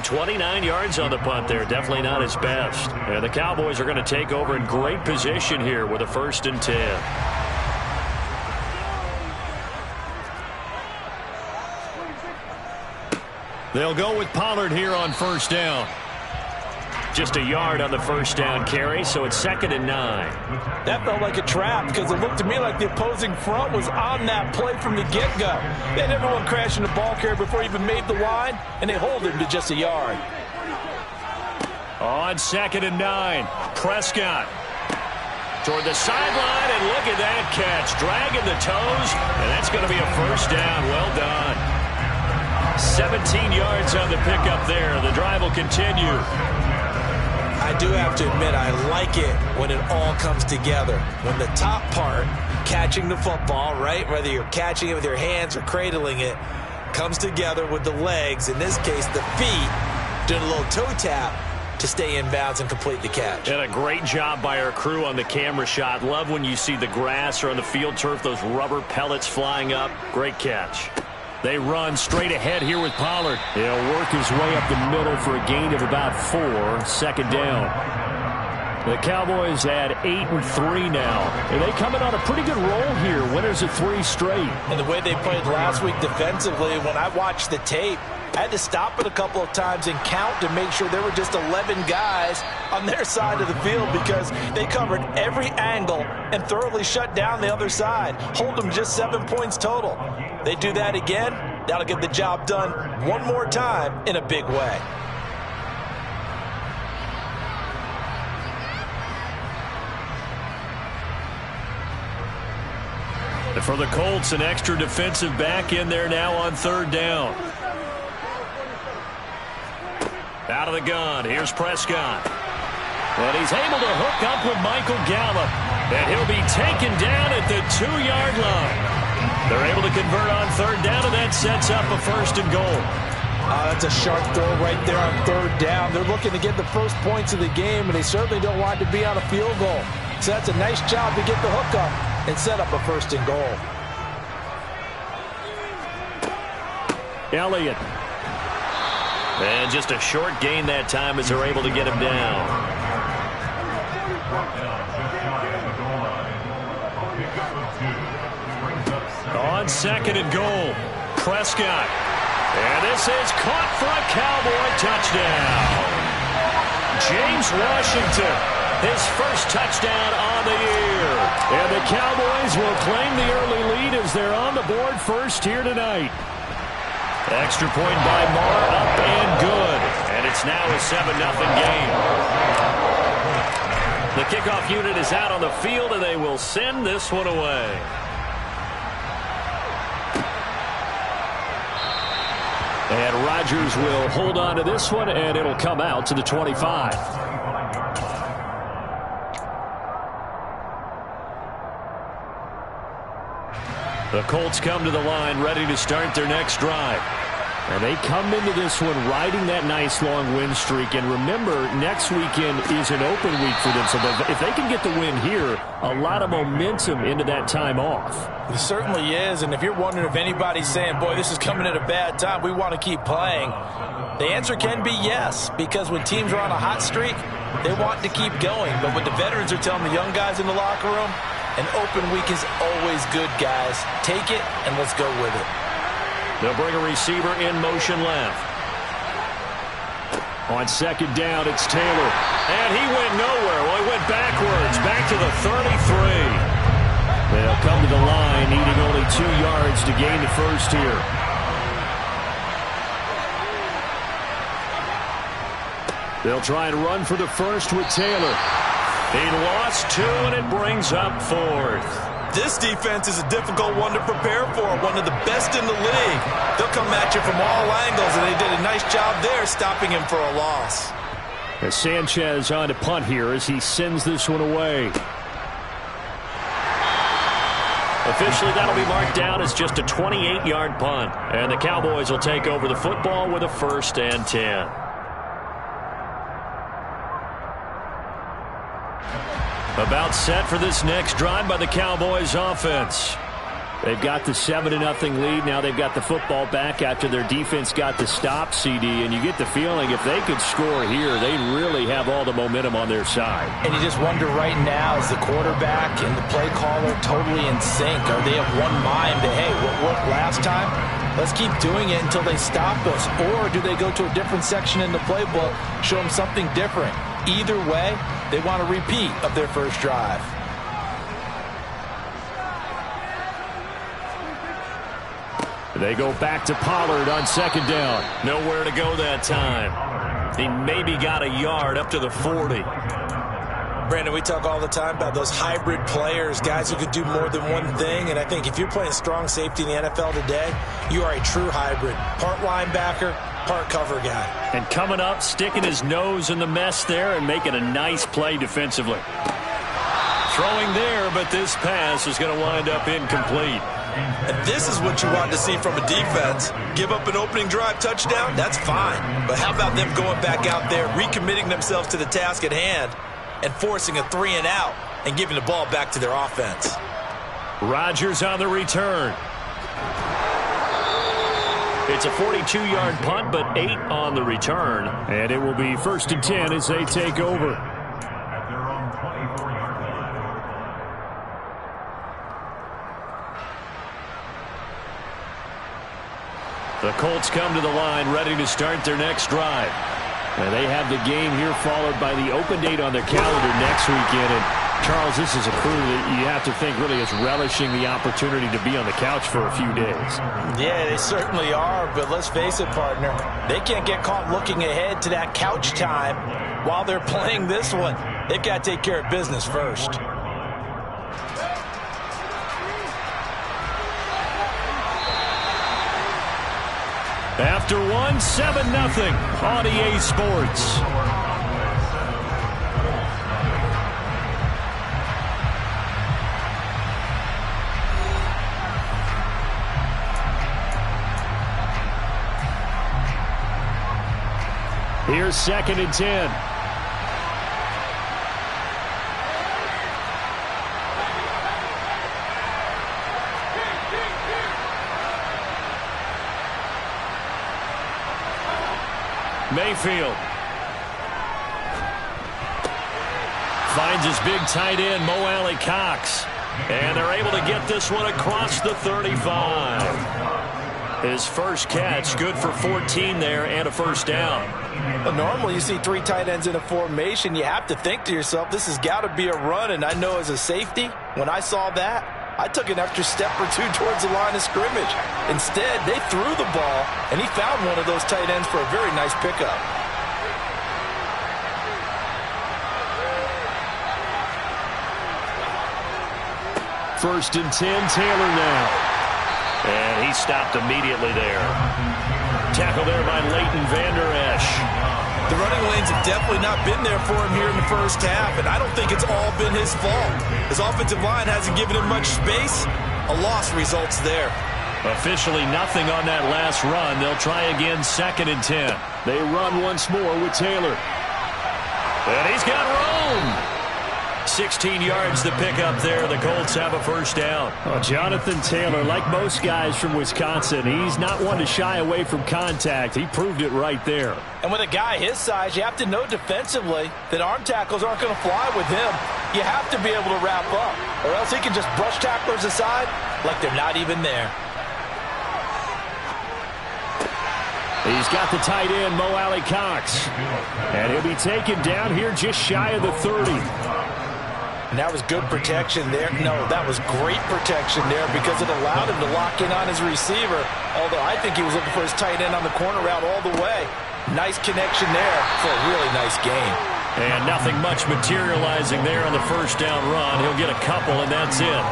29 yards on the punt there. Definitely not his best. And the Cowboys are going to take over in great position here with a 1st and 10. They'll go with Pollard here on 1st down. Just a yard on the 1st down carry, so it's 2nd and 9. That felt like a trap because it looked to me like the opposing front was on that play from the get-go. They had everyone crashing the ball carrier before he even made the line, and they hold him to just a yard. On 2nd and 9, Prescott toward the sideline, and look at that catch. Dragging the toes, and that's going to be a 1st down. Well done. 17 yards on the pickup there. The drive will continue. I do have to admit, I like it when it all comes together. When the top part, catching the football, right, whether you're catching it with your hands or cradling it, comes together with the legs, in this case the feet, doing a little toe tap to stay in bounds and complete the catch. And a great job by our crew on the camera shot. Love when you see the grass or on the field turf, those rubber pellets flying up. Great catch. They run straight ahead here with Pollard. He'll work his way up the middle for a gain of about 4. 2nd down. The Cowboys at 8-3 now. And they come in on a pretty good roll here. Winners of 3 straight. And the way they played last week defensively, when I watched the tape, I had to stop it a couple of times and count to make sure there were just 11 guys on their side of the field because they covered every angle and thoroughly shut down the other side. Hold them just 7 points total. They do that again, that'll get the job done one more time in a big way. For the Colts, an extra defensive back in there now on 3rd down. Out of the gun, here's Prescott. And he's able to hook up with Michael Gallup. And he'll be taken down at the 2-yard line. They're able to convert on 3rd down, and that sets up a 1st and goal. That's a sharp throw right there on 3rd down. They're looking to get the first points of the game, and they certainly don't want to be on a field goal. So that's a nice job to get the hook up and set up a 1st and goal. Elliott. And just a short gain that time as they're able to get him down. On 2nd and goal, Prescott. And this is caught for a Cowboy touchdown. James Washington, his first touchdown on the year. And the Cowboys will claim the early lead as they're on the board first here tonight. Extra point by Marr, up and good. And it's now a 7-0 game. The kickoff unit is out on the field, and they will send this one away. And Rodgers will hold on to this one, and it'll come out to the 25. The Colts come to the line ready to start their next drive. And they come into this one riding that nice long win streak. And remember, next weekend is an open week for them. So if they can get the win here, a lot of momentum into that time off. It certainly is. And if you're wondering if anybody's saying, boy, this is coming at a bad time, we want to keep playing, the answer can be yes. Because when teams are on a hot streak, they want to keep going. But what the veterans are telling the young guys in the locker room, an open week is always good, guys. Take it and let's go with it. They'll bring a receiver in motion left. On 2nd down, it's Taylor. And he went nowhere. Well, he went backwards, back to the 33. They'll come to the line, needing only 2 yards to gain the first here. They'll try and run for the first with Taylor. He lost 2, and it brings up 4th. This defense is a difficult one to prepare for, one of the best in the league. They'll come at you from all angles, and they did a nice job there stopping him for a loss. As Sanchez on to punt here as he sends this one away. Officially, that'll be marked down as just a 28-yard punt. And the Cowboys will take over the football with a 1st and 10. About set for this next drive by the Cowboys offense. They've got the 7-0 lead. Now they've got the football back after their defense got the stop, CD. And you get the feeling if they could score here, they really have all the momentum on their side. And you just wonder right now, is the quarterback and the play caller totally in sync? Are they of one mind that, hey, what worked last time? Let's keep doing it until they stop us. Or do they go to a different section in the playbook, show them something different? Either way, they want a repeat of their first drive. They go back to Pollard on second down. Nowhere to go that time. He maybe got a yard up to the 40. Brandon, we talk all the time about those hybrid players, guys who could do more than one thing. And I think if you're playing strong safety in the NFL today, you are a true hybrid. Part linebacker, part cover guy. And coming up, sticking his nose in the mess there and making a nice play defensively. Throwing there, but this pass is going to wind up incomplete. And this is what you want to see from a defense. Give up an opening drive touchdown, that's fine. But how about them going back out there, recommitting themselves to the task at hand, and forcing a 3-and-out and giving the ball back to their offense. Rodgers on the return. It's a 42-yard punt, but 8 on the return. And it will be 1st and 10 as they take over. The Colts come to the line ready to start their next drive. And they have the game here followed by the open date on their calendar next weekend. And Charles, this is a crew that you have to think really is relishing the opportunity to be on the couch for a few days. Yeah, they certainly are. But let's face it, partner, they can't get caught looking ahead to that couch time while they're playing this one. They've got to take care of business first. After one, 7-0 on EA Sports. Here's 2nd and 10. Mayfield finds his big tight end, Mo Alley Cox. And they're able to get this one across the 35. His first catch, good for 14 there and a first down. Well, normally you see 3 tight ends in a formation. You have to think to yourself, this has got to be a run. And I know as a safety, when I saw that, I took an extra step or two towards the line of scrimmage. Instead, they threw the ball, and he found one of those tight ends for a very nice pickup. First and 10, Taylor now. And he stopped immediately there. Tackle there by Leighton Vander Esch. The running lanes have definitely not been there for him here in the first half, and I don't think it's all been his fault. His offensive line hasn't given him much space. A loss results there. Officially nothing on that last run. They'll try again, 2nd and 10. They run once more with Taylor. And he's got room. 16 yards to pick up there. The Colts have a first down. Oh, Jonathan Taylor, like most guys from Wisconsin, he's not one to shy away from contact. He proved it right there. And with a guy his size, you have to know defensively that arm tackles aren't going to fly with him. You have to be able to wrap up, or else he can just brush tacklers aside like they're not even there. He's got the tight end, Mo Alley Cox. And he'll be taken down here just shy of the 30. And that was good protection there. No, that was great protection there because it allowed him to lock in on his receiver. Although I think he was looking for his tight end on the corner route all the way. Nice connection there for a really nice game. And nothing much materializing there on the first down run. He'll get a couple, and that's it.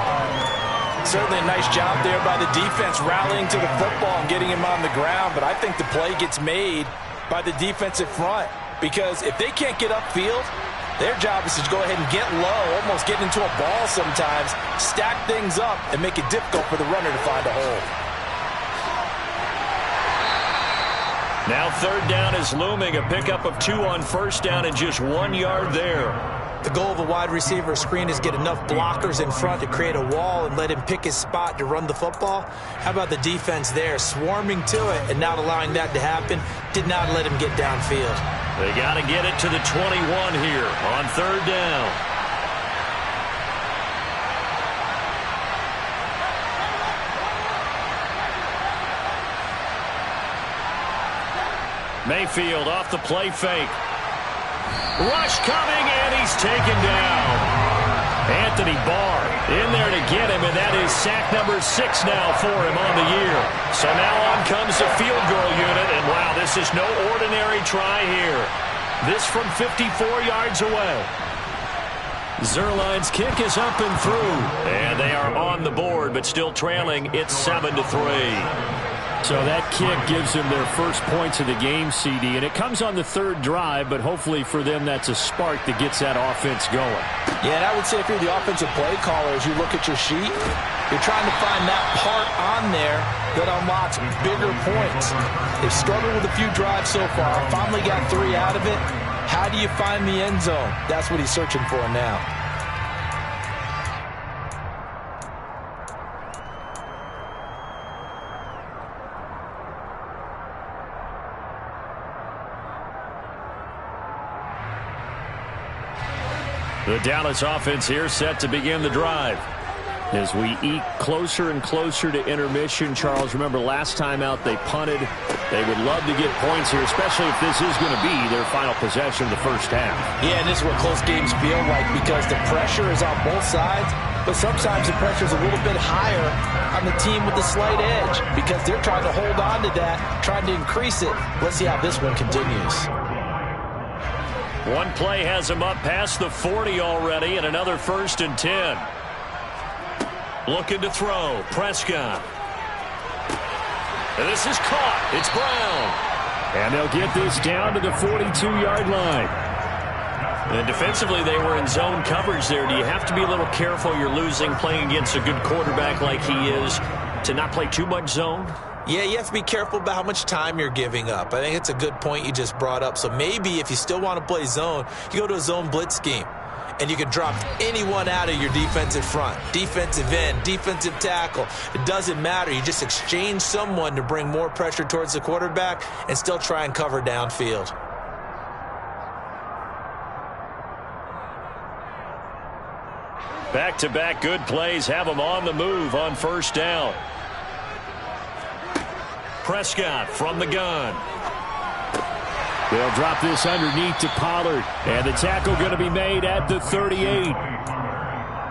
Certainly a nice job there by the defense rallying to the football and getting him on the ground. But I think the play gets made by the defensive front because if they can't get upfield, their job is to go ahead and get low, almost get into a ball sometimes, stack things up, and make it difficult for the runner to find a hole. Now third down is looming. A pickup of 2 on first down and just 1 yard there. The goal of a wide receiver screen is get enough blockers in front to create a wall and let him pick his spot to run the football. How about the defense there, swarming to it and not allowing that to happen? Did not let him get downfield. They got to get it to the 21 here on third down. Mayfield off the play fake. Rush coming, and he's taken down. Anthony Barr in there to get him, and that is sack number 6 now for him on the year. So now on comes the field goal unit, and wow, this is no ordinary try here. This from 54 yards away. Zerline's kick is up and through, and they are on the board, but still trailing. It's 7-3. So that kick gives them their first points of the game, CD, and it comes on the third drive, but hopefully for them that's a spark that gets that offense going. Yeah, and I would say if you're the offensive play caller, as you look at your sheet, you're trying to find that part on there that unlocks bigger points. They've struggled with a few drives so far, finally got 3 out of it. How do you find the end zone? That's what he's searching for now. The Dallas offense here set to begin the drive. As we eke closer and closer to intermission, Charles, remember last time out they punted. They would love to get points here, especially if this is going to be their final possession of the first half. Yeah, and this is what close games feel like because the pressure is on both sides, but sometimes the pressure is a little bit higher on the team with the slight edge because they're trying to hold on to that, trying to increase it. Let's see how this one continues. One play has him up past the 40 already, and another 1st and 10. Looking to throw. Prescott. And this is caught. It's Brown. And they'll get this down to the 42-yard line. And defensively, they were in zone coverage there. Do you have to be a little careful? You're losing, playing against a good quarterback like he is, to not play too much zone? Yeah, you have to be careful about how much time you're giving up. I think it's a good point you just brought up. So maybe if you still want to play zone, you go to a zone blitz scheme. And you can drop anyone out of your defensive front, defensive end, defensive tackle. It doesn't matter. You just exchange someone to bring more pressure towards the quarterback and still try and cover downfield. Back-to-back good plays have them on the move on first down. Prescott from the gun. They'll drop this underneath to Pollard. And the tackle going to be made at the 38.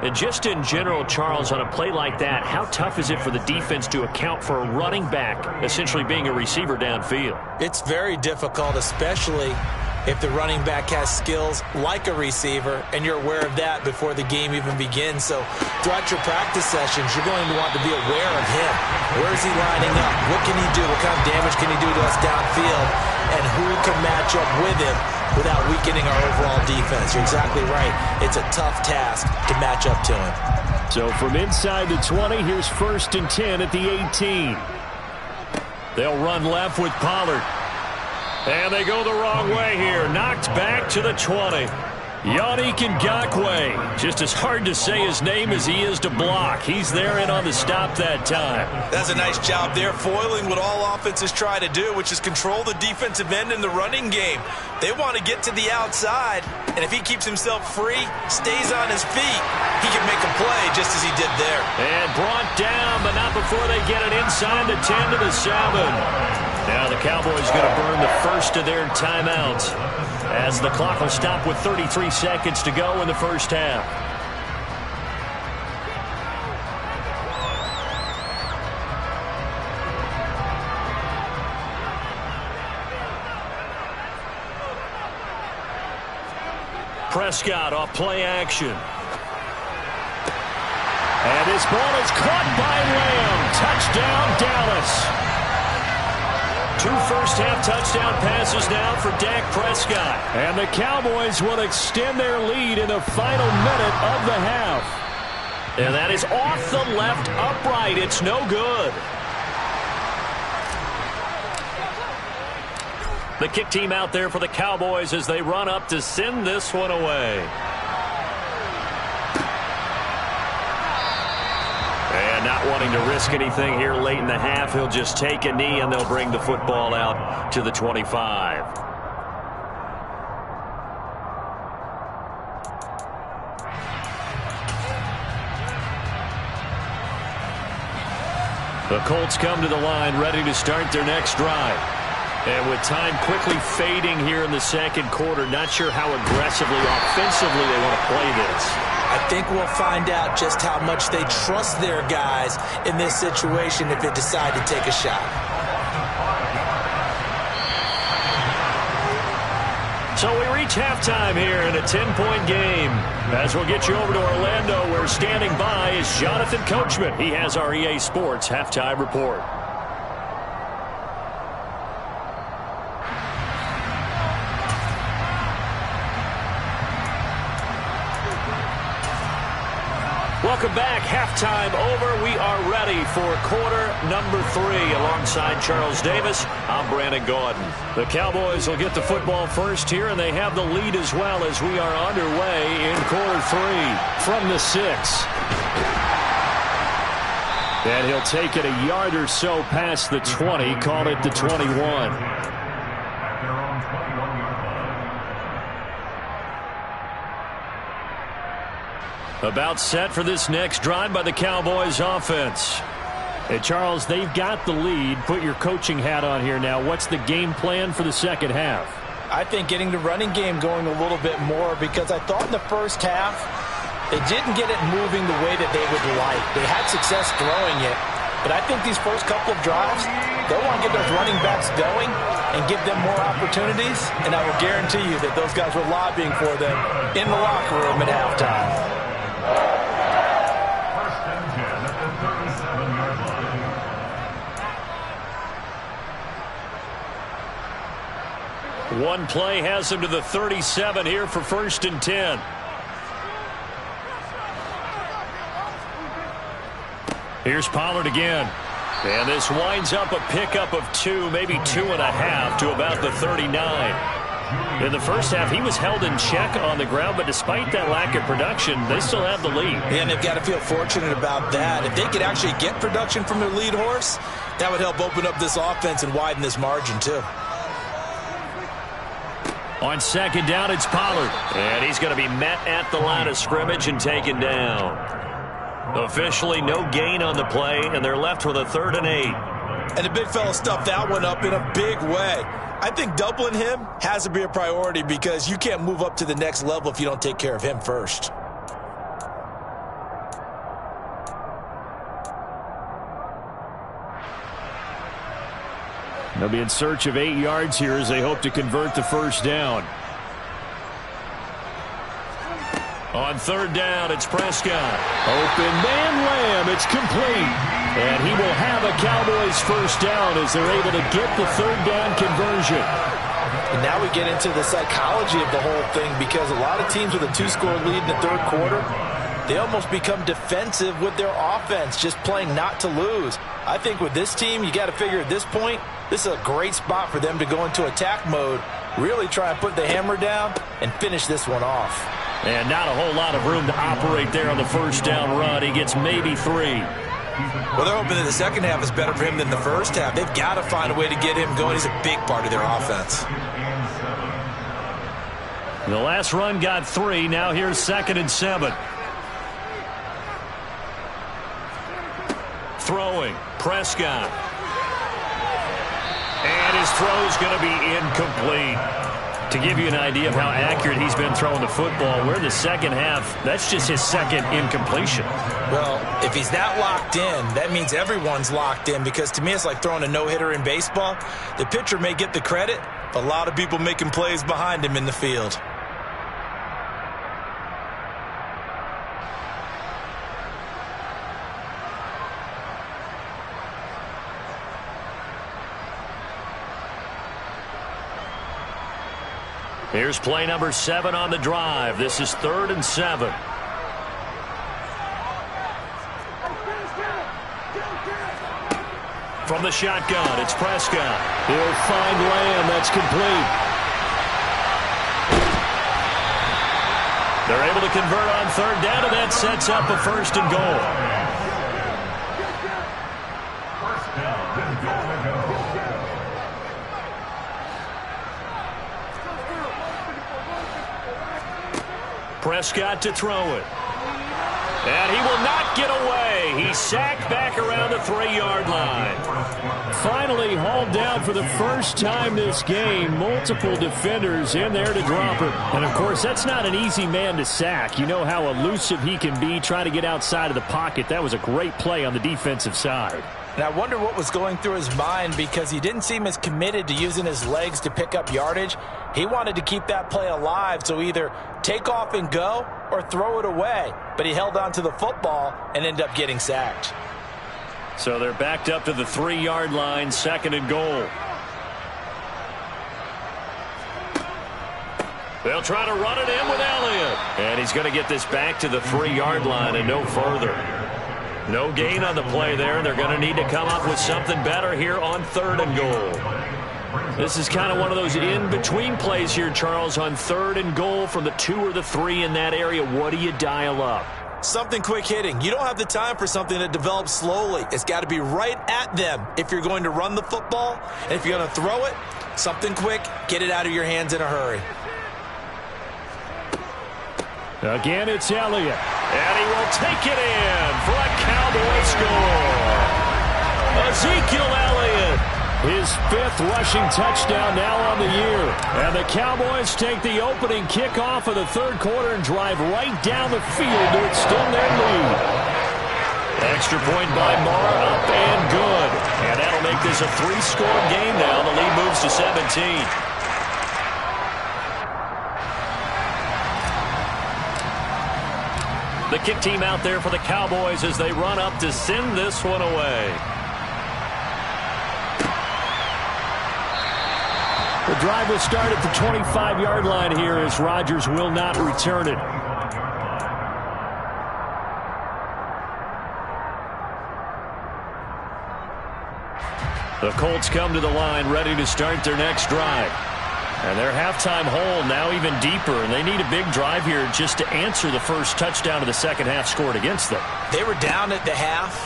And just in general, Charles, on a play like that, how tough is it for the defense to account for a running back essentially being a receiver downfield? It's very difficult, especially if the running back has skills like a receiver, and you're aware of that before the game even begins. So throughout your practice sessions, you're going to want to be aware of him. Where is he lining up? What can he do? What kind of damage can he do to us downfield? And who can match up with him without weakening our overall defense? You're exactly right. It's a tough task to match up to him. So from inside the 20, here's 1st and 10 at the 18. They'll run left with Pollard. And they go the wrong way here. Knocked back to the 20. Yannick Ngakoue. Just as hard to say his name as he is to block. He's there and on the stop that time. That's a nice job there, foiling what all offenses try to do, which is control the defensive end in the running game. They want to get to the outside, and if he keeps himself free, stays on his feet, he can make a play just as he did there. And brought down, but not before they get it inside the 10 to the 7. Now the Cowboys going to burn the first of their timeouts as the clock will stop with 33 seconds to go in the first half. Prescott off play action. And this ball is caught by Lamb. Touchdown, Dallas. 2 first-half touchdown passes now for Dak Prescott. And the Cowboys will extend their lead in the final minute of the half. And that is off the left upright. It's no good. The kick team out there for the Cowboys as they run up to send this one away. And not wanting to risk anything here late in the half, he'll just take a knee and they'll bring the football out to the 25. The Colts come to the line ready to start their next drive. And with time quickly fading here in the second quarter, not sure how aggressively, offensively they want to play this. I think we'll find out just how much they trust their guys in this situation if they decide to take a shot. So we reach halftime here in a 10-point game. As we'll get you over to Orlando, where standing by is Jonathan Coachman. He has our EA Sports halftime report. Welcome back. Halftime over. We are ready for quarter number 3. Alongside Charles Davis, I'm Brandon Gaudin. The Cowboys will get the football first here, and they have the lead as well as we are underway in quarter 3 from the 6. And he'll take it a yard or so past the 20, call it the 21. About set for this next drive by the Cowboys offense. Hey, Charles, they've got the lead. Put your coaching hat on here now. What's the game plan for the second half? I think getting the running game going a little bit more, because I thought in the first half they didn't get it moving the way that they would like. They had success throwing it, but I think these first couple of drives, they'll want to get those running backs going and give them more opportunities, and I will guarantee you that those guys were lobbying for them in the locker room at halftime. One play has him to the 37 here for 1st and 10. Here's Pollard again. And this winds up a pickup of 2, maybe 2.5 to about the 39. In the first half, he was held in check on the ground, but despite that lack of production, they still have the lead. And they've got to feel fortunate about that. If they could actually get production from their lead horse, that would help open up this offense and widen this margin too. On second down, it's Pollard. And he's going to be met at the line of scrimmage and taken down. Officially no gain on the play, and they're left with a 3rd and 8. And the big fella stuffed that one up in a big way. I think doubling him has to be a priority, because you can't move up to the next level if you don't take care of him first. They'll be in search of 8 yards here as they hope to convert the first down. On 3rd down, it's Prescott. Open man, Lamb. It's complete. And he will have a Cowboys first down as they're able to get the 3rd down conversion. And now we get into the psychology of the whole thing, because a lot of teams with a 2-score lead in the 3rd quarter, they almost become defensive with their offense, just playing not to lose. I think with this team, you got to figure at this point, this is a great spot for them to go into attack mode, really try and put the hammer down and finish this one off. And not a whole lot of room to operate there on the first down run. He gets maybe 3. Well, they're hoping that the second half is better for him than the first half. They've got to find a way to get him going. He's a big part of their offense. The last run got 3. Now here's 2nd and 7. Throwing, Prescott. And his throw's going to be incomplete. To give you an idea of how accurate he's been throwing the football, we're in the second half. That's just his 2nd incompletion. Well, if he's that locked in, that means everyone's locked in, because to me it's like throwing a no-hitter in baseball. The pitcher may get the credit, but a lot of people making plays behind him in the field. Here's play number 7 on the drive. This is 3rd and 7. From the shotgun, it's Prescott. He'll find Lamb. That's complete. They're able to convert on third down, and that sets up a 1st and goal. Prescott to throw it. And he will not get away. He's sacked back around the 3-yard line. Finally hauled down for the first time this game. Multiple defenders in there to drop her. And, of course, that's not an easy man to sack. You know how elusive he can be trying to get outside of the pocket. That was a great play on the defensive side. And I wonder what was going through his mind, because he didn't seem as committed to using his legs to pick up yardage. He wanted to keep that play alive, so either take off and go or throw it away. But he held on to the football and ended up getting sacked. So they're backed up to the 3-yard line, 2nd and goal. They'll try to run it in with Elliott. And he's going to get this back to the 3-yard line and no further. No gain on the play there. They're going to need to come up with something better here on 3rd and goal. This is kind of one of those in-between plays here, Charles, on 3rd and goal from the 2 or the 3 in that area. What do you dial up? Something quick hitting. You don't have the time for something that develops slowly. It's got to be right at them if you're going to run the football. And if you're going to throw it, something quick, get it out of your hands in a hurry. Again, it's Elliott. And he will take it in for a Cowboy score. Ezekiel Elliott. His 5th rushing touchdown now on the year. And the Cowboys take the opening kickoff of the 3rd quarter and drive right down the field to extend their lead. Extra point by Moore, up and good. And that'll make this a 3-score game now. The lead moves to 17. The kick team out there for the Cowboys as they run up to send this one away. The drive will start at the 25-yard line here as Rodgers will not return it. The Colts come to the line ready to start their next drive. And their halftime hole now even deeper, and they need a big drive here just to answer the first touchdown of the second half scored against them. They were down at the half.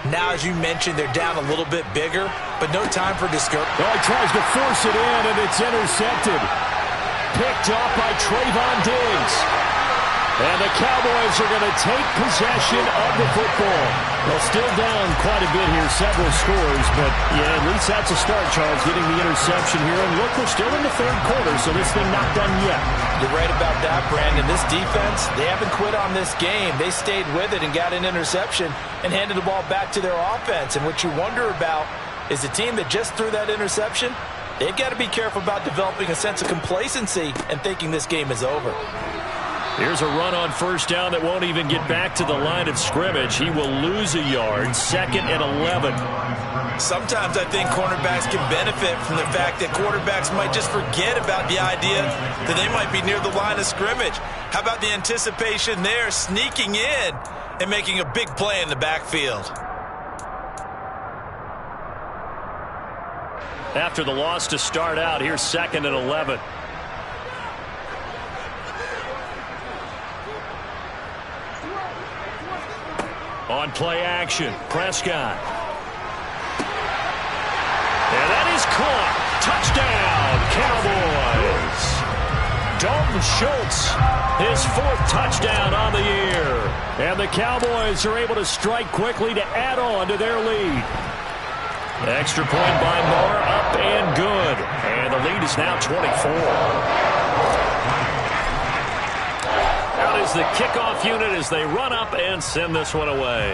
Now, as you mentioned, they're down a little bit bigger, but no time for discouragement. Well, he tries to force it in, and it's intercepted. Picked off by Trayvon Diggs. And the Cowboys are going to take possession of the football. Well, still down quite a bit here, several scores, but yeah, at least that's a start, Charles, getting the interception here. And look, we're still in the 3rd quarter, so this thing not done yet. You're right about that, Brandon. This defense, they haven't quit on this game. They stayed with it and got an interception and handed the ball back to their offense. And what you wonder about is the team that just threw that interception, they've got to be careful about developing a sense of complacency and thinking this game is over. Here's a run on 1st down that won't even get back to the line of scrimmage. He will lose a yard, 2nd and 11. Sometimes I think cornerbacks can benefit from the fact that quarterbacks might just forget about the idea that they might be near the line of scrimmage. How about the anticipation there, sneaking in and making a big play in the backfield? After the loss to start out, here's 2nd and 11. On play action, Prescott. And that is caught. Touchdown, Cowboys. Dalton Schultz, his 4th touchdown on the year. And the Cowboys are able to strike quickly to add on to their lead. Extra point by Moore, up and good. And the lead is now 24. Out is the kickoff unit as they run up and send this one away.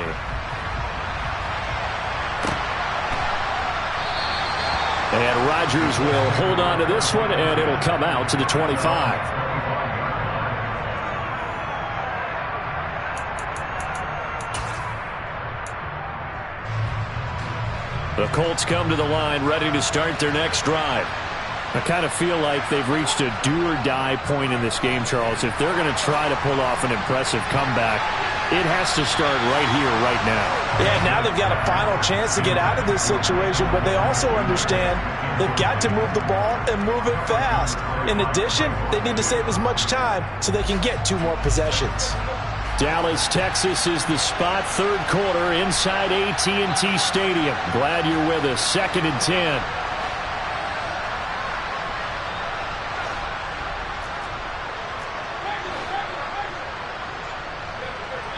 And Rodgers will hold on to this one, and it'll come out to the 25. The Colts come to the line ready to start their next drive. I kind of feel like they've reached a do-or-die point in this game, Charles. If they're going to try to pull off an impressive comeback, it has to start right here, right now. Yeah, now they've got a final chance to get out of this situation, but they also understand they've got to move the ball and move it fast. In addition, they need to save as much time so they can get 2 more possessions. Dallas, Texas is the spot, third quarter inside AT&T Stadium. Glad you're with us. 2nd and 10.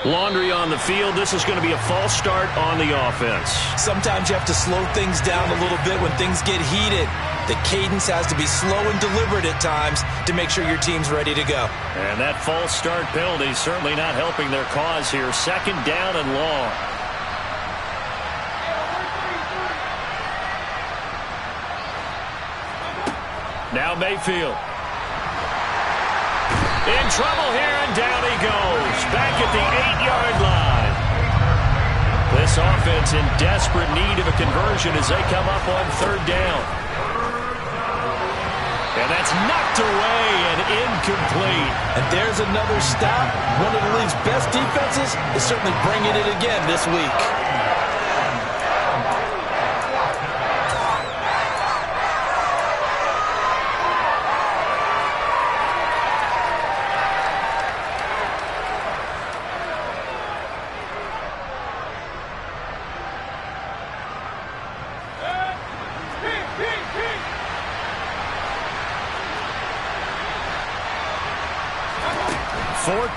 Laundry on the field. This is going to be a false start on the offense. Sometimes you have to slow things down a little bit when things get heated. The cadence has to be slow and deliberate at times to make sure your team's ready to go. And that false start penalty certainly not helping their cause here. 2nd down and long. Now Mayfield. In trouble here, and down he goes. Back at the 8-yard line. This offense in desperate need of a conversion as they come up on 3rd down. And that's knocked away and incomplete. And there's another stop. One of the league's best defenses is certainly bringing it again this week.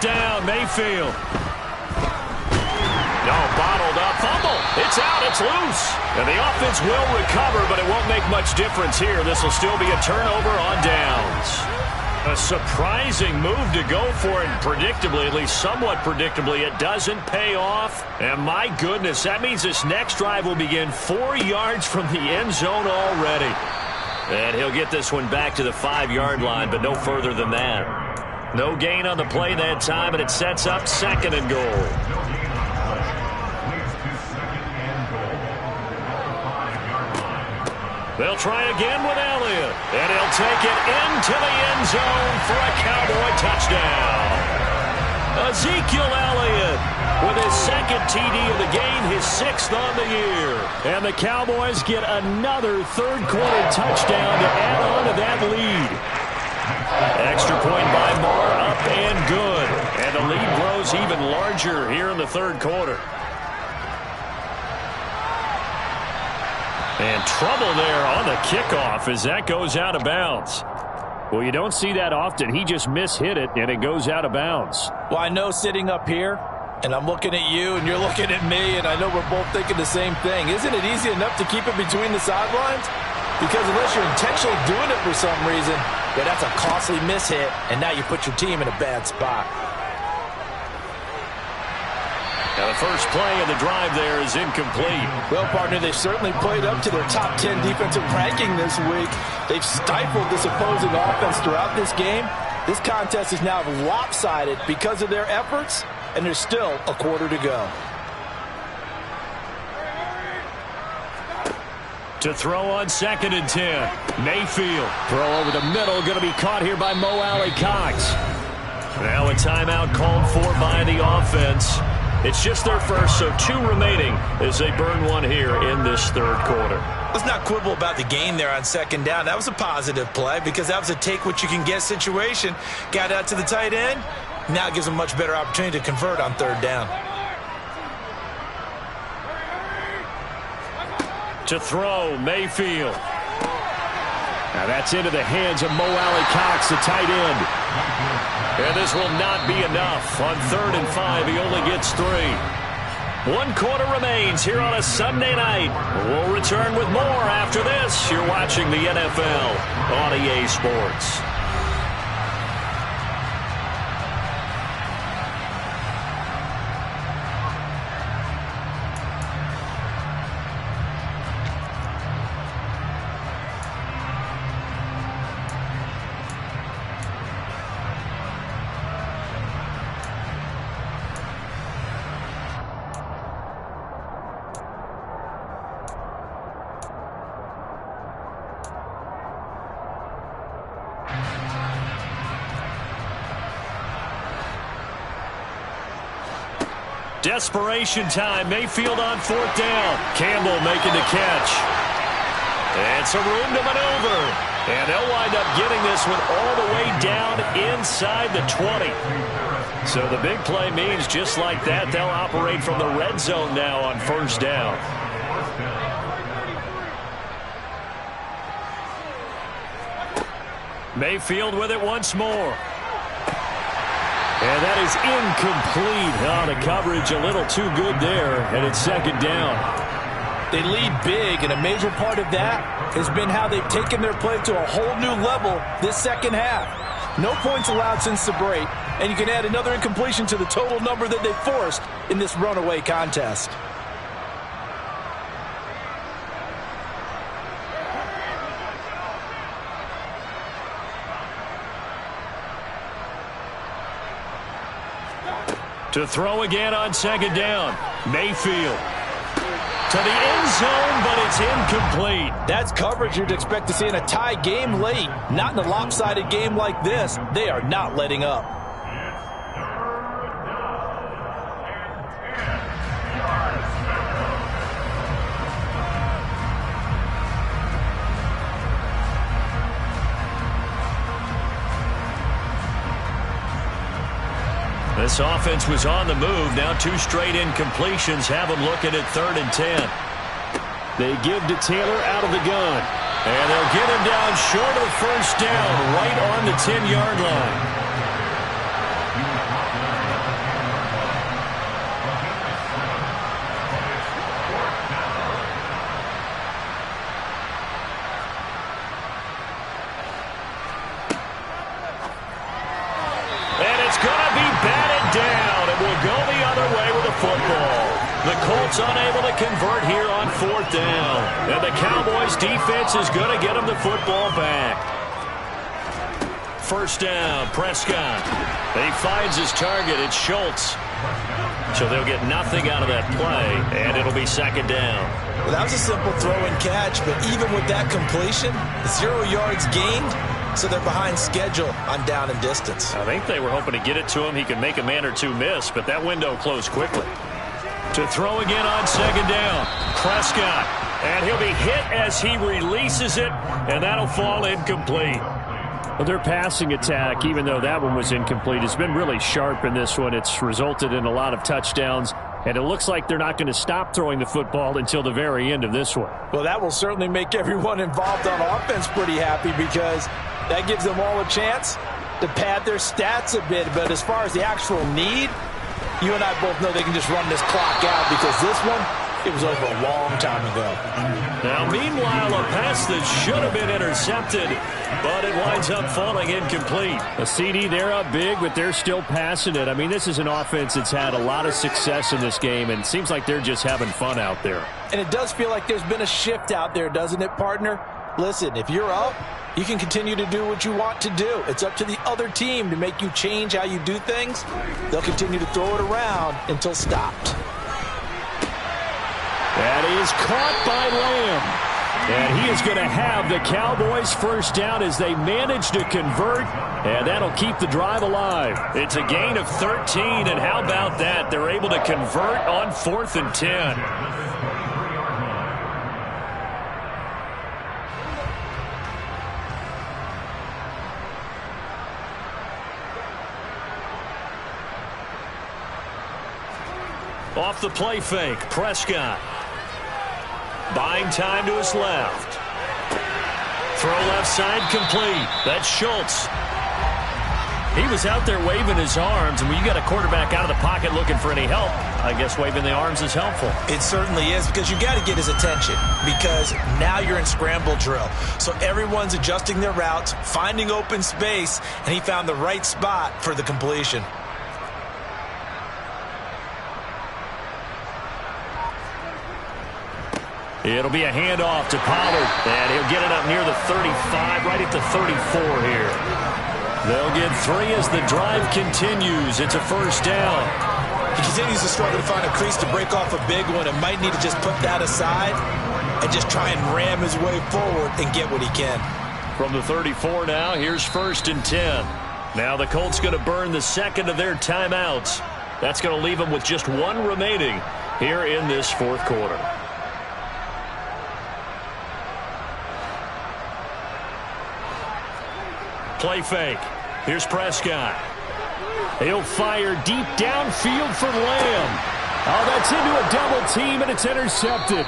Down, Mayfield. No, bottled up, fumble. It's out, it's loose. And the offense will recover, but it won't make much difference here. This will still be a turnover on downs. A surprising move to go for it, and predictably, at least somewhat predictably, it doesn't pay off. And my goodness, that means this next drive will begin 4 yards from the end zone already. And he'll get this one back to the 5-yard line, but no further than that. No gain on the play that time, and it sets up 2nd and goal. They'll try again with Elliott, and he'll take it into the end zone for a Cowboy touchdown. Ezekiel Elliott with his 2nd TD of the game, his 6th on the year. And the Cowboys get another third-quarter touchdown to add on to that lead. Extra point by Moore, up and good. And the lead grows even larger here in the 3rd quarter. And trouble there on the kickoff as that goes out of bounds. Well, you don't see that often. He just mishit it, and it goes out of bounds. Well, I know sitting up here, and I'm looking at you, and you're looking at me, and I know we're both thinking the same thing. Isn't it easy enough to keep it between the sidelines? Because unless you're intentionally doing it for some reason, yeah, that's a costly mishit, and now you put your team in a bad spot. Now the first play of the drive there is incomplete. Well, partner, they've certainly played up to their top 10 defensive ranking this week. They've stifled this opposing offense throughout this game. This contest is now lopsided because of their efforts, and there's still a quarter to go. To throw on 2nd and 10. Mayfield. Throw over the middle. Going to be caught here by Mo Alley-Cox. Now a timeout called for by the offense. It's just their first, so 2 remaining as they burn one here in this 3rd quarter. Let's not quibble about the gain there on 2nd down. That was a positive play because that was a take-what-you-can-get situation. Got out to the tight end. Now it gives them a much better opportunity to convert on 3rd down. To throw, Mayfield. Now that's into the hands of Mo Alley-Cox, the tight end. And this will not be enough. On 3rd and 5, he only gets 3. 1 quarter remains here on a Sunday night. We'll return with more after this. You're watching the NFL on EA Sports. Desperation time. Mayfield on 4th down. Campbell making the catch. And some room to maneuver. And they'll wind up getting this one all the way down inside the 20. So the big play means just like that, they'll operate from the red zone now on 1st down. Mayfield with it once more. And that is incomplete. Oh, the coverage a little too good there, and it's 2nd down. They lead big, and a major part of that has been how they've taken their play to a whole new level this second half. No points allowed since the break, and you can add another incompletion to the total number that they forced in this runaway contest. To throw again on 2nd down. Mayfield. To the end zone, but it's incomplete. That's coverage you'd expect to see in a tie game late. Not in a lopsided game like this. They are not letting up. This offense was on the move. Now 2 straight incompletions have them looking at 3rd and 10. They give to Taylor out of the gun. And they'll get him down short of 1st down, right on the 10-yard line. Down, and will go the other way with the football. The Colts unable to convert here on 4th down. And the Cowboys defense is going to get them the football back. 1st down, Prescott. He finds his target. It's Schultz. So they'll get nothing out of that play, and it'll be 2nd down. Well, that was a simple throw and catch, but even with that completion, 0 yards gained. So they're behind schedule on down and distance. I think they were hoping to get it to him. He could make a man or two miss, but that window closed quickly. To throw again on 2nd down. Prescott. And he'll be hit as he releases it, and that'll fall incomplete. Well, their passing attack, even though that one was incomplete, has been really sharp in this one. It's resulted in a lot of touchdowns, and it looks like they're not going to stop throwing the football until the very end of this one. Well, that will certainly make everyone involved on offense pretty happy because that gives them all a chance to pad their stats a bit. But as far as the actual need, you and I both know they can just run this clock out because this one, it was over a long time ago. Now, meanwhile, a pass that should have been intercepted, but it winds up falling incomplete. A CD, they're up big, but they're still passing it. I mean, this is an offense that's had a lot of success in this game, and it seems like they're just having fun out there. And it does feel like there's been a shift out there, doesn't it, partner? Listen, if you're up, you can continue to do what you want to do. It's up to the other team to make you change how you do things. They'll continue to throw it around until stopped. That is caught by Lamb. And he is going to have the Cowboys 1st down as they manage to convert, and that'll keep the drive alive. It's a gain of 13, and how about that? They're able to convert on 4th and 10. Off the play fake, Prescott. Buying time to his left. Throw left side complete. That's Schultz. He was out there waving his arms, and when you got a quarterback out of the pocket looking for any help, I guess waving the arms is helpful. It certainly is, because you got to get his attention, because now you're in scramble drill. So everyone's adjusting their routes, finding open space, and he found the right spot for the completion. It'll be a handoff to Pollard, and he'll get it up near the 35, right at the 34 here. They'll get 3 as the drive continues. It's a 1st down. He continues to struggle to find a crease to break off a big one and might need to just put that aside and just try and ram his way forward and get what he can. From the 34 now, here's 1st and 10. Now the Colts going to burn the second of their timeouts. That's going to leave them with just one remaining here in this fourth quarter. Play fake. Here's Prescott. He'll fire deep downfield for Lamb. Oh, that's into a double team, and it's intercepted.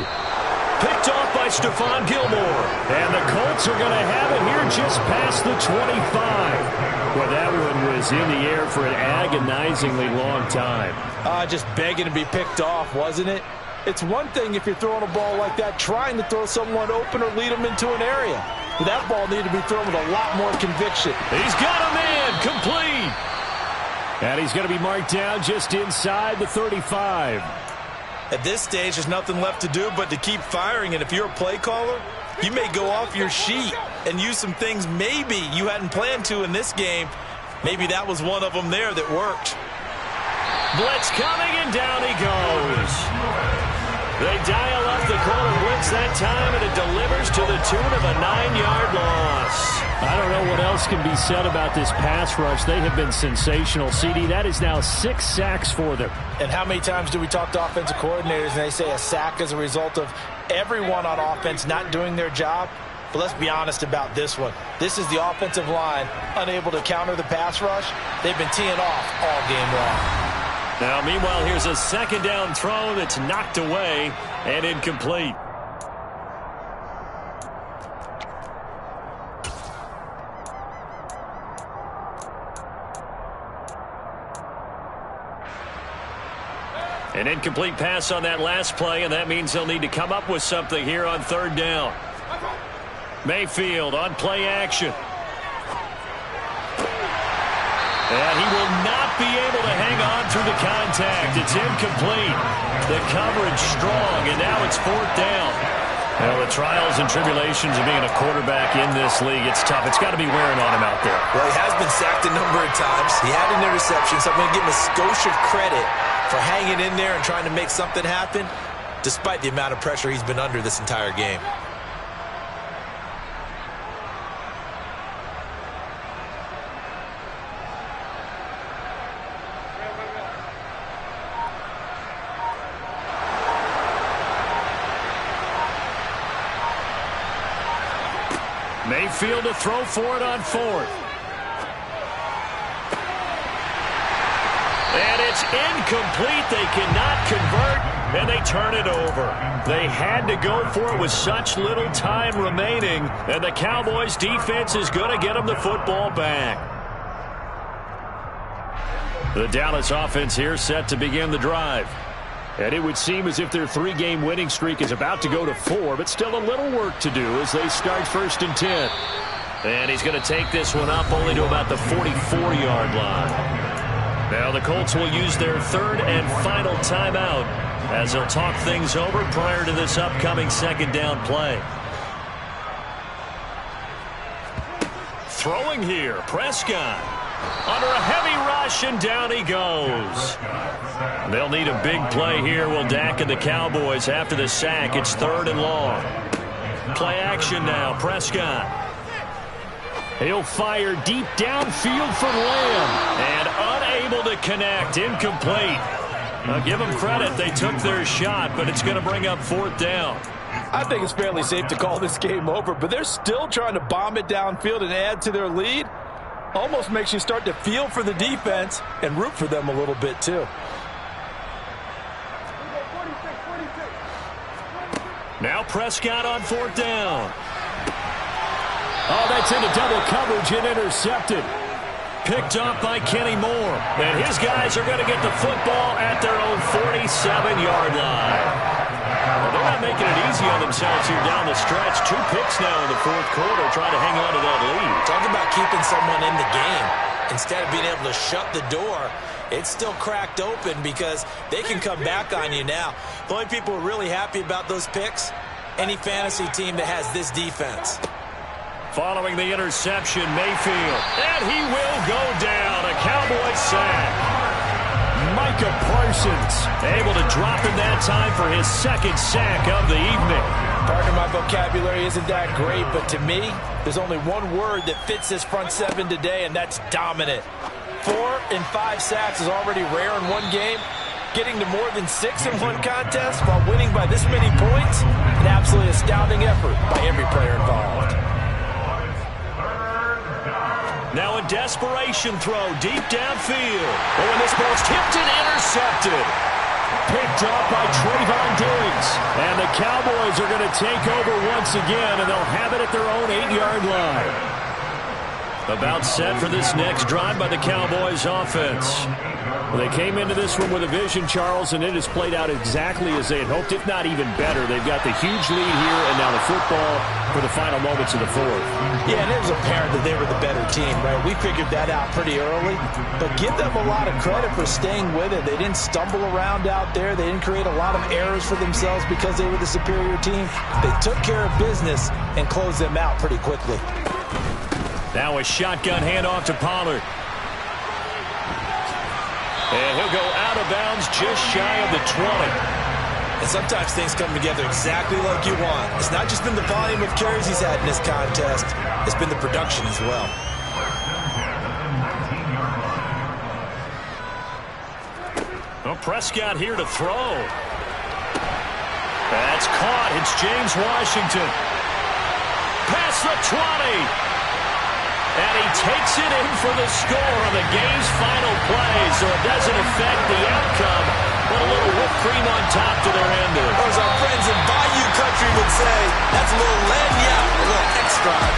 Picked off by Stephon Gilmore. And the Colts are going to have it here just past the 25. Well, that one was in the air for an agonizingly long time. Just begging to be picked off, wasn't it? It's one thing if you're throwing a ball like that, trying to throw someone open or lead them into an area. But that ball needed to be thrown with a lot more conviction. He's got a man complete. And he's going to be marked down just inside the 35. At this stage, there's nothing left to do but to keep firing. And if you're a play caller, you may go off your sheet and use some things maybe you hadn't planned to in this game. Maybe that was one of them there that worked. Blitz coming, and down he goes. They dial up the corner blitz that time, and it delivers to the tune of a 9-yard loss. I don't know what else can be said about this pass rush. They have been sensational, CD. That is now 6 sacks for them. And how many times do we talk to offensive coordinators and they say a sack is a result of everyone on offense not doing their job? But let's be honest about this one. This is the offensive line unable to counter the pass rush. They've been teeing off all game long. Now, meanwhile, here's a second down throw that's knocked away and incomplete. An incomplete pass on that last play, and that means they'll need to come up with something here on third down. Mayfield on play action. And he will not be able to hang on through the contact. It's incomplete. The coverage strong, and now it's fourth down. Well, the trials and tribulations of being a quarterback in this league, it's tough. It's got to be wearing on him out there. Well, he has been sacked a number of times. He had an interception, so I'm going to give him a skosh of credit for hanging in there and trying to make something happen, despite the amount of pressure he's been under this entire game. Mayfield to throw for it on fourth. And it's incomplete. They cannot convert, and they turn it over. They had to go for it with such little time remaining, and the Cowboys' defense is going to get them the football back. The Dallas offense here set to begin the drive. And it would seem as if their 3-game winning streak is about to go to 4, but still a little work to do as they start 1st and 10. And he's going to take this one up only to about the 44-yard line. Now the Colts will use their 3rd and final timeout as they'll talk things over prior to this upcoming 2nd down play. Throwing here, Prescott. Under a heavy rush, and down he goes. They'll need a big play here, will Dak and the Cowboys after the sack. It's 3rd and long. Play action now, Prescott. He'll fire deep downfield for Lamb. And unable to connect, incomplete. I'll give them credit, they took their shot, but it's going to bring up 4th down. I think it's fairly safe to call this game over, but they're still trying to bomb it downfield and add to their lead. Almost makes you start to feel for the defense and root for them a little bit, too. Now Prescott on 4th down. Oh, that's into double coverage and intercepted. Picked up by Kenny Moore. And his guys are going to get the football at their own 47-yard line. Well, they're not making it easy on themselves here down the stretch. 2 picks now in the 4th quarter trying to hang on to that lead. Talk about keeping someone in the game. Instead of being able to shut the door, it's still cracked open because they can come back on you now. The only people who are really happy about those picks, any fantasy team that has this defense. Following the interception, Mayfield. And he will go down. A Cowboy sack. Micah Parsons able to drop in that time for his 2nd sack of the evening. Partner, my vocabulary isn't that great, but to me, there's only one word that fits this front 7 today, and that's dominant. 4 and 5 sacks is already rare in one game. Getting to more than 6 in one contest while winning by this many points, an absolutely astounding effort by every player involved. Now a desperation throw deep downfield. Oh, and this ball's tipped and intercepted. Picked up by Trayvon Diggs. And the Cowboys are going to take over once again, and they'll have it at their own 8-yard line. About set for this next drive by the Cowboys offense. Well, they came into this one with a vision, Charles, and it has played out exactly as they had hoped, if not even better. They've got the huge lead here, and now the football for the final moments of the fourth. Yeah, and it was apparent that they were the better team, right? We figured that out pretty early, but give them a lot of credit for staying with it. They didn't stumble around out there. They didn't create a lot of errors for themselves because they were the superior team. They took care of business and closed them out pretty quickly. Now a shotgun handoff to Pollard. And he'll go out of bounds just shy of the 20. And sometimes things come together exactly like you want. It's not just been the volume of carries he's had in this contest. It's been the production as well. Well, Prescott here to throw. That's caught. It's James Washington. Past the 20. And he takes it in for the score on the game's final play, so it doesn't affect the outcome, but a little whipped cream on top to their ending. Or as our friends in Bayou Country would say, that's a little lagniappe, a little extra on